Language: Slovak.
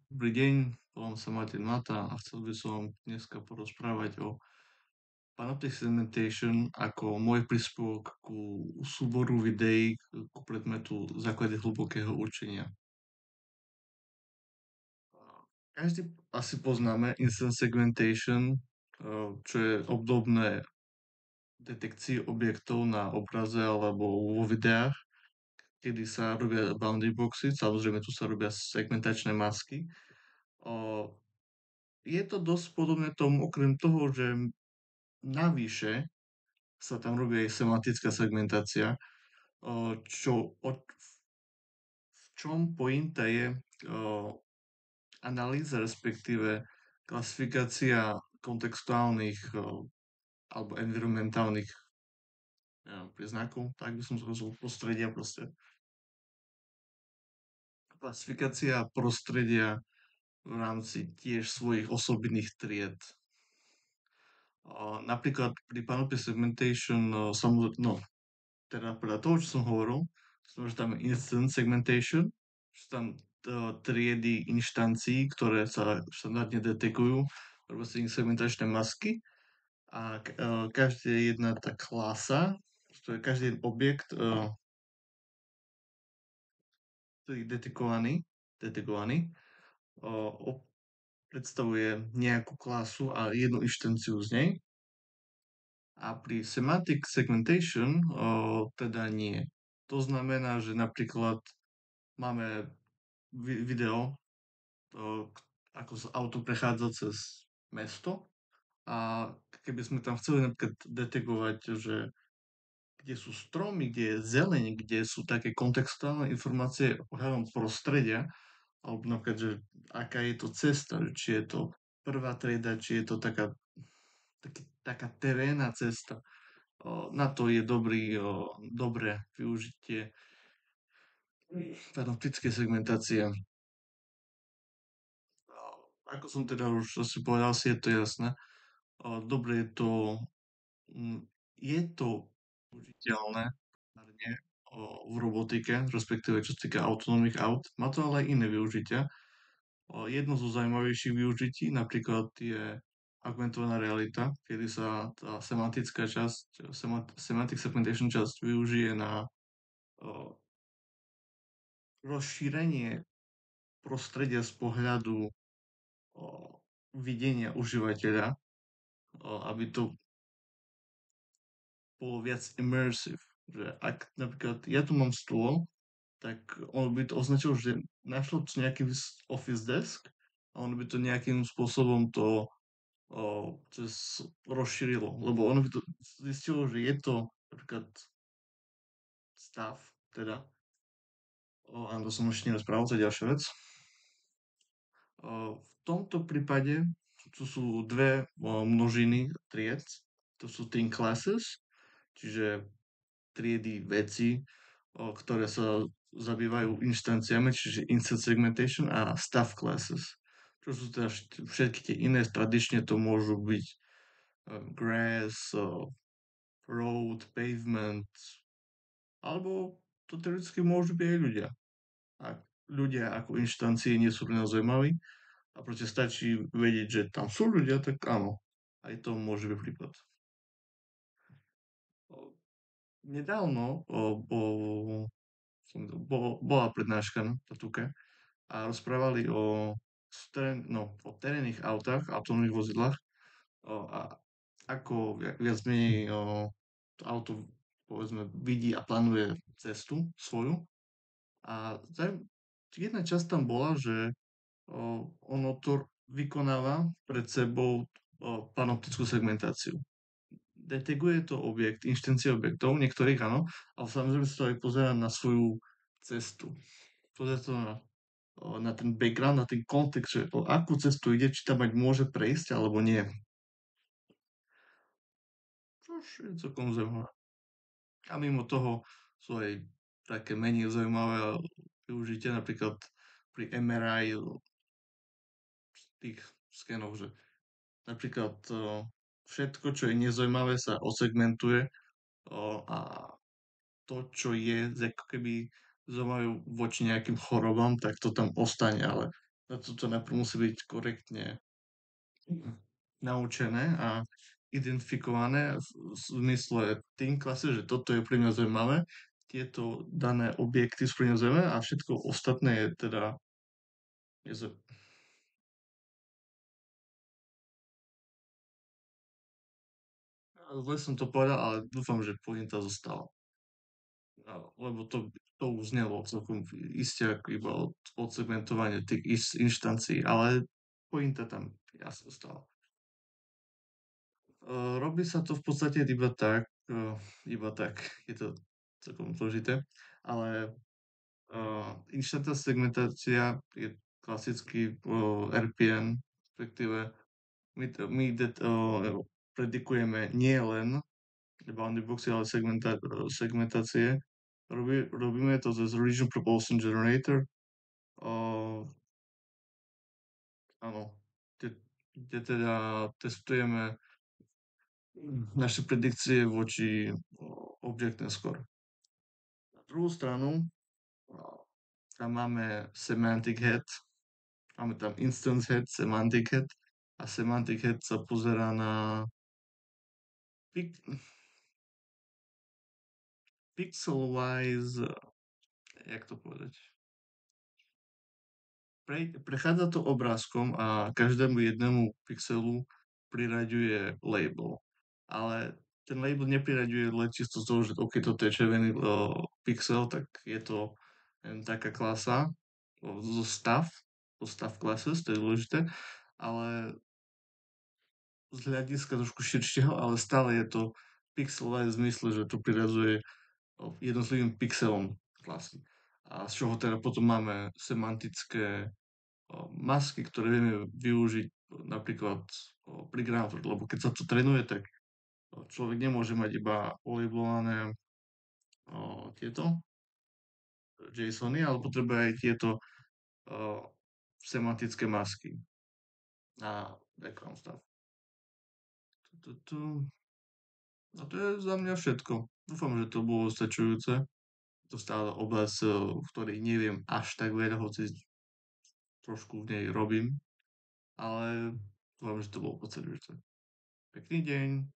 Dobrý deň, volám sa Martin Mata a chcel by som dneska porozprávať o Panoptic Segmentation ako môj príspevok ku súboru videí ku predmetu základy hlbokého učenia. Každý asi poznáme Instant Segmentation, čo je obdobné detekcii objektov na obraze alebo vo videách, kedy sa robia bounding boxy, samozrejme tu sa robia segmentačné masky. Je to dosť podobné tomu, okrem toho, že navyše sa tam robí aj semantická segmentácia, v čom pointa je analýza, respektíve klasifikácia kontextuálnych alebo environmentálnych príznakov, tak by som zrozumel, prostredia proste. Klasifikácia prostredia v rámci tiež svojich osobných tried. Napríklad pri Panoply Segmentation, samozrejme, no, teda podľa toho, čo som hovoril, že tam je instant segmentation, že tam triedy inštancií, ktoré sa štandardne detekujú, robia sa segmentačné masky a každá jedna tá klasa, to je každý jeden objekt, ktorý je detekovaný predstavuje nejakú klasu a jednu inštanciu z nej. A pri semantic segmentation teda nie. To znamená, že napríklad máme video, ako sa auto prechádza cez mesto a keby sme tam chceli napríklad detekovať, že kde sú stromy, kde je zeleň, kde sú také kontextuálne informácie ohľadom prostredia, alebo napríklad, že aká je to cesta, že či je to prvá trieda, či je to taká terénna cesta. Na to je dobré využitie panoptickej segmentácie. Ako som teda už asi povedal, si je to jasné. Dobre mm, je to použiteľné primárne, v robotike, respektíve čo sa týka autonómnych aut. Má to ale aj iné využitia. Jedno zo zaujímavejších využití napríklad je augmentovaná realita, kedy sa tá semantická časť, semantic segmentation časť využije na o, rozšírenie prostredia z pohľadu o, videnia užívateľa, aby to bolo viac immersive. Že ak napríklad ja tu mám stôl, tak on by to označil, že našlo to nejaký office desk a on by to nejakým spôsobom to rozšírilo, lebo ono by to zistilo, že je to napríklad stav, teda, áno, to som ešte nerozprával, to je ďalšia vec. V tomto prípade tu sú dve množiny tried, to sú thing classes, čiže triedy veci, ktoré sa zabývajú inštanciami, čiže instant segmentation a staff classes. Čo sú teda všetky tie iné, tradične to môžu byť grass, road, pavement, alebo to teoreticky môžu byť aj ľudia. A ľudia ako inštancie nie sú pre nás zaujímaví a proste stačí vedieť, že tam sú ľudia, tak áno, aj to môže byť prípad. Nedávno bola prednáška na Tuke a rozprávali o terénnych autách, autonómnych vozidlách a ako viac menej to auto povedzme vidí a plánuje cestu svoju. A jedna časť tam bola, že ono to vykonáva pred sebou panoptickú segmentáciu. Deteguje to objekt, inštancie objektov, niektorých áno, ale samozrejme sa to aj pozerá na svoju cestu. Pozerá to na ten background, na ten kontext, že o akú cestu ide, či tam mať môže prejsť alebo nie. Čož je celkom zaujímavé. A mimo toho sú aj také menej zaujímavé využitia, napríklad pri MRI tých skenov, že napríklad všetko, čo je nezaujímavé, sa osegmentuje a to, čo je ako keby zaujímavé voči nejakým chorobám, tak to tam ostane, ale na toto najprv musí byť korektne naučené a identifikované v zmysle tým klasy, že toto je pre mňa zaujímavé, tieto dané objekty sú pre mňa zaujímavé a všetko ostatné je teda je zle som to povedal, ale dúfam, že pointa zostala. Lebo to už znelo celkom iste ako iba od segmentovania tých inštancií, ale pointa tam jasne zostala. Robí sa to v podstate iba tak, je to celkom zložité, ale inštantná segmentácia je klasický RPN, respektíve my predikujeme nie len bounding boxy, ale segmentácie. Robíme to cez Region Propulsion Generator. Uh, áno, kde teda testujeme naše predikcie voči Object Score. Na druhú stranu tam máme Semantic Head, máme tam Instance Head, Semantic Head a Semantic Head sa pozerá na pik- pixel-wise, jak to povedať, prechádza to obrázkom a každému jednému pixelu priraďuje label. Ale ten label nepriraďuje len čisto z toho, že OK, toto je červený pixel, tak je to taká klasa zo stav classes, to je dôležité, ale z hľadiska trošku širšieho, ale stále je to pixelové v zmysle, že to priraďuje jednotlivým pixelom klasy. A z čoho teda potom máme semantické masky, ktoré vieme využiť napríklad pri Groundhog, lebo keď sa to trénuje, tak človek nemôže mať iba olabelované tieto JSOny, ale potrebuje aj tieto o, semantické masky na background stuff. A to je za mňa všetko. Dúfam, že to bolo stačujúce. To stále oblasť, v ktorej neviem až tak veľa, hoci trošku v nej robím, ale dúfam, že to bolo podstate. Pekný deň.